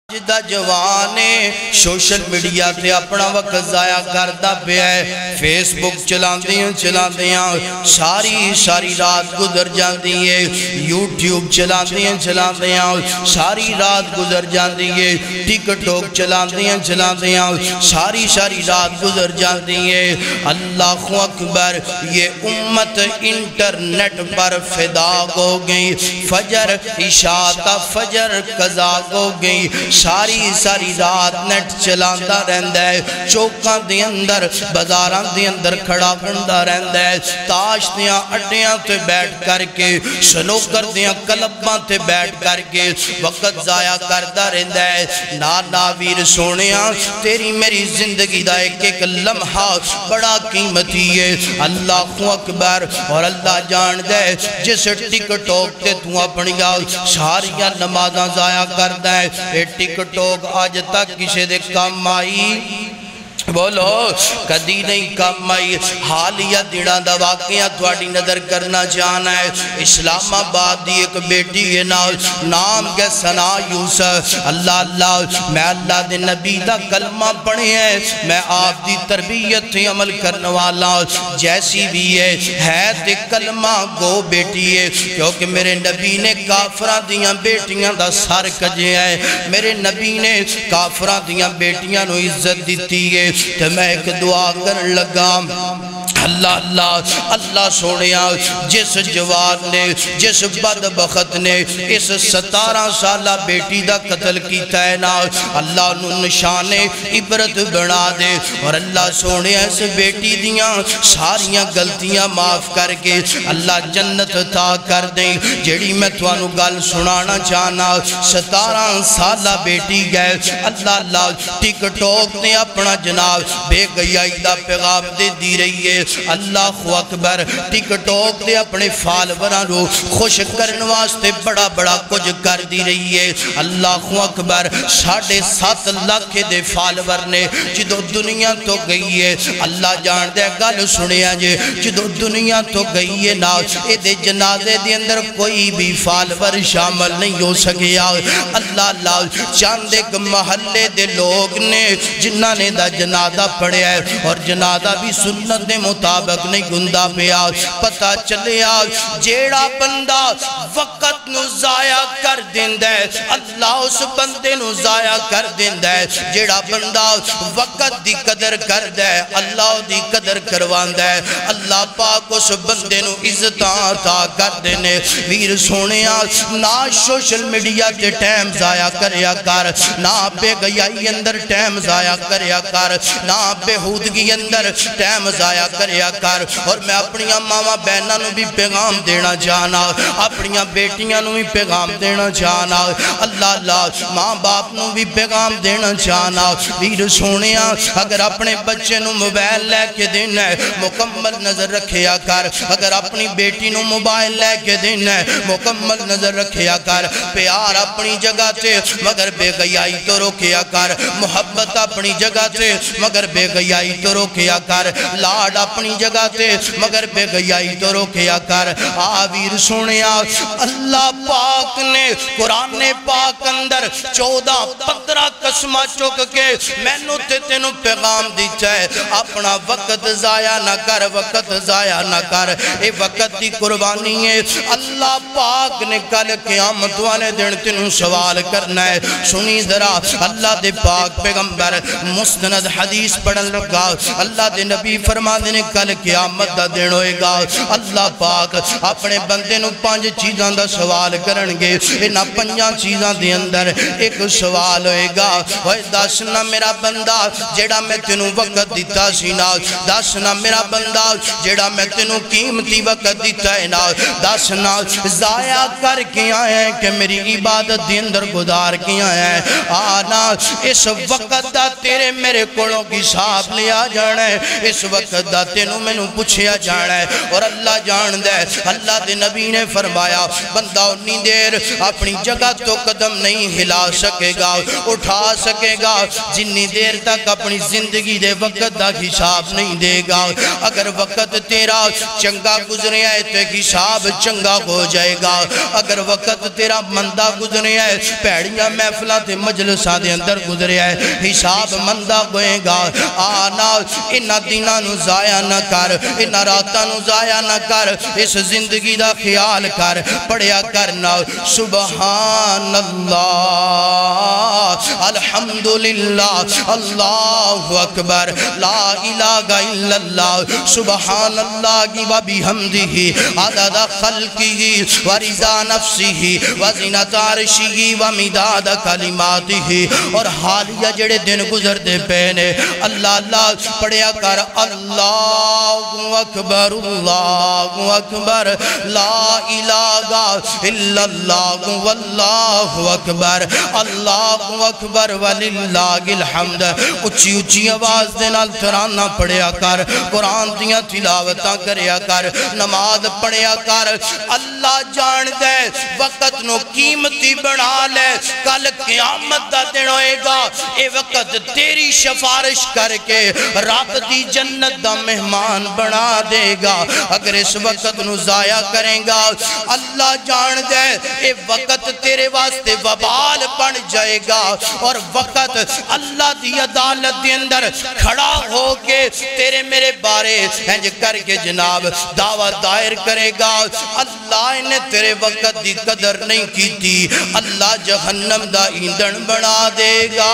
Jeddah جوانے social media تے اپنا وقت ضائع کرتا پیا ہے، فیس بک چلاندیاں ساری رات گزر جاندی ہے، یوٹیوب چلاندیاں ساری رات گزر جاندی ہے، ٹک ٹوک چلاندیاں ساری رات گزر جاندی ہے۔ اللہ اکبر، یہ امت انٹرنیٹ پر فدا ہو گئی، فجر عشاء تا فجر قضا ہو گئی، ساری رات نیٹ چلاندہ رہندہ ہے، چوکاں دے اندر بازاراں دے اندر کھڑا کرندہ رہندہ ہے، تاش دیاں اڈیاں تے بیٹھ کر کے، سنوکر دیاں کلباں تے بیٹھ کر کے وقت ضائع کردہ رہندہ ہے۔ نانا ویر سونیاں، تیری میری زندگی دا ایک لمحہ بڑا قیمتی ہے۔ اللہ اکبر، اور اللہ جان دے جس ٹک ٹوک تے تو اپنی ساریاں نمازاں ضائع کردہ ہے، اے ٹک ٹوک آج تک کسے دے کام آئی؟ بولو کدی نہیں کام آئی۔ حالیہ دیڑاں دا واقعہ تھوڑی نظر کرنا چاہنا ہے۔ اسلام آباد دی ایک بیٹی ہے، نام کے سنا یوسف۔ اللہ میں اللہ دے نبی دا کلمہ پڑھے ہیں، میں آپ دی تربیت سے عمل کرنے والا جیسی بھی ہے تے کلمہ گو بیٹی ہے، کیونکہ میرے نبی نے کافرہ دیاں بیٹیاں دا سر کجے ہیں، میرے نبی نے کافرہ دیاں بیٹیاں نو عزت دیتی ہے۔ تو میں ایک دعا کر لگا، اللہ سونیا، جس جوان نے، جس بدبخت نے اس 17 سالہ بیٹی دا قتل کیتا ہے نا، اللہ انہوں نشان عبرت بنا دے، اور اللہ سونیا اس بیٹی دیاں ساریاں غلطیاں معاف کر کے اللہ جنت عطا کر دیں۔ جیڑی میں توانو گل سنانا چاہنا، 17 سالہ بیٹی گئے، اللہ ٹک ٹوک نے اپنا جناب بے گیائی دا پیغام دے دی رہی ہے۔ اللہ اکبر، ٹک ٹوک دے اپنے فالوراں رو خوش کرنے واسطے بڑا کچھ کر دی رہی ہے۔ اللہ اکبر، 7.5 لاکھ دے فالور نے جدو دنیا تو گئی ہے، اللہ جان دے گل سنیا جے، جدو دنیا تو گئی ہے نا، اے دے جنازے دے اندر کوئی بھی فالور شامل نہیں ہو سکیا۔ اللہ چاند ایک محلے دے لوگ نے جنہ نے دا جنازہ پڑھے ہے، اور جنازہ بھی سنت دے مطابق نہیں گندہ پیا۔ پتہ چلے جیڑا بندہ وقت نو ضائع کر دیندہ ہے، اللہ اس بندے نو ضائع کر دیندہ ہے۔ جیڑا بندہ وقت دی قدر کردہ ہے، اللہ دی قدر کرواندہ ہے، اللہ پاک اس بندے نو عزتاں عطا کر دینے۔ ویر سونیا، نہ سوشل میڈیا تے ٹائم ضائع کریا کر، نہ بے گیائی اندر ٹائم ضائع کریا کر، نہ بےہودگی اندر ٹائم ضائع کریا کر۔ اور میں اپنی ماما بہنوں نو بھی پیغام دینا چاہنا، اپنی بیٹیاں نو بھی پیغام دینا چاہنا، اللہ ماں باپ نو بھی پیغام دینا چاہنا۔ ویر سونیا، اگر اپنے بچے نو موبائل لے کے دینا ہے، مکمل نظر رکھیا کر۔ اگر اپنی بیٹی نو موبائل لے کے دینا ہے، مکمل نظر رکھیا کر۔ پیار اپنی جگہ تے مگر بے گیائی تو روکیا کر، محبت اپنی جگہ تے مگر بے گیائی تو روکیا کر، لاڈ اپنی جگہ تے مگر بے گیائی تو روکیا کر۔ آویر سنیا، اللہ پاک نے قرآن پاک اندر 14-15 قسمہ چک کے میں نو تے تینو پیغام دیتا ہے، اپنا وقت ضائع نہ کر، وقت ضائع نہ کر، اے وقت دی قربانی ہے۔ اللہ پاک نے کل قیامت والے دن تینو سوال کرنا ہے۔ سنی ذرا اللہ دے پاک پیغمبر مستند حدیث پڑھن لگا، اللہ دے نبی فرما دینے کل قیامت دا دن ہوئے گا، اللہ پاک اپنے بندے نو 5 چیزاں دا سوال کرنگے۔ انہا 5 چیزاں دے اندر ایک سوال ہوئے گا، ہوئے دسنا میرا بندہ جیڑا میں تینو وقت دیتا سی نا، دسنا میرا بندہ جیڑا میں تینو قیمتی وقت دیتا ہے نا، دسنا ضائع کر کے آئے ہیں کہ میری عبادت دے اندر گزار کے آئے ہیں۔ آنا اس وقت دا تیرے میرے کولوں کی صاحب لیا جانا ہے، اس وقت دا تینوں میں نو پوچھیا جانا ہے۔ اور اللہ جان دے، اللہ دے نبی نے فرمایا بندہ انی دیر اپنی جگہ تو قدم نہیں ہلا سکے گا، اٹھا سکے گا جنی دیر تک اپنی زندگی دے وقت دا حساب نہیں دے گا. اگر وقت تیرا چنگا گزرے ہے تو حساب چنگا ہو جائے گا. اگر وقت تیرا مندہ گزرے ہے پیڑیاں محفلہ تے مجلسہ دے اندر گزرے ہے حساب مندہ ہوئے گا. آنا انہ دینہ نو ضائع نہ کر, انہ راتہ نو ضائع نہ کر, اس زندگی دا خیال کر. پڑھیا کرنا سبحان اللہ الحمدللہ اللہ اکبر لا الہ الا اللہ سبحان اللہ و بحمدہ عدد خلقہ و رضا نفسہ و زینت عرشہ و مداد کلماتہ. اور حالیہ جڑے دن گزر دے پینے اللہ اللہ پڑھیا کر اللہ اکبر لا الہ الا اللہ واللہ اکبر اللہ اکبر وللہ الحمد. اچھی اچھی آواز دے نال ترانہ پڑھیا کر, قرآن دیاں تلاوتاں کریا کر, نماز پڑھیا کر. اللہ جان دے وقت نو قیمتی بنا لے, کل قیامت دا دن ہوئے گا اے وقت تیری شفارش کر کے رب دی جنت دا مہمان بنا دے گا. اگر اس وقت نو ضائع کریں گا اللہ جان دے اے وقت تیرے واسطے وبال بن جائے گا, اور وقت اللہ دی عدالت دے اندر کھڑا ہو کے تیرے میرے بارے ہنج کر کے جناب دعوت دائر کرے گا. اللہ نے تیرے وقت دی قدر نہیں کی تھی, اللہ جہنم دا ایندھن بنا دے گا.